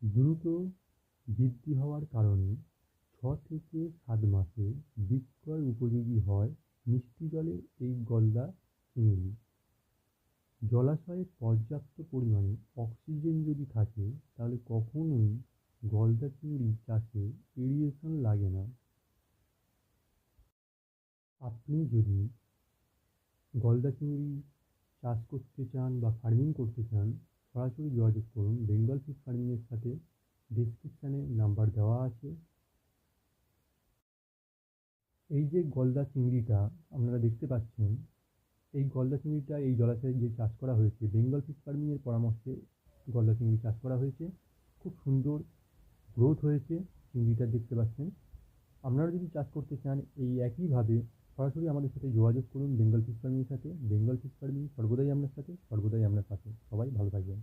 দ্রুত বৃদ্ধি হওয়ার কারণে 6 থেকে 7 মাসে বিক্রয় উপযোগী হয় মিষ্টি জলের এই গলদা চিংড়ি। জলাশয়ে পর্যাপ্ত পরিমাণে অক্সিজেন যদি থাকে তাহলে কখনোই গলদা চিংড়ি চাষে এরিয়েশন লাগে না। আপনি যদি গলদা চিংড়ি চাষ করতে চান বা ফার্মিং করতে চান, সরাসরি যোগাযোগ করুন বেঙ্গল ফিশ ফার্মিংয়ের সাথে। ডেসক্রিপশানে নাম্বার দেওয়া আছে। এই যে গলদা চিংড়িটা আপনারা দেখতে পাচ্ছেন, এই গলদা চিংড়িটা এই জলাশয়ে যে চাষ করা হয়েছে বেঙ্গল ফিশ ফার্মিংয়ের পরামর্শে গলদা চিংড়ি চাষ করা হয়েছে। খুব সুন্দর গ্রোথ হয়েছে চিংড়িটা দেখতে পাচ্ছেন। আপনারা যদি চাষ করতে চান এই একইভাবে সরাসরি আমাদের সাথে যোগাযোগ করুন বেঙ্গল ফিশ ফার্মিংয়ের সাথে। বেঙ্গল ফিশ ফার্মিং সর্বদাই আপনার সাথে, সর্বদাই আপনার পাশে। সবাই ভালো থাকবেন।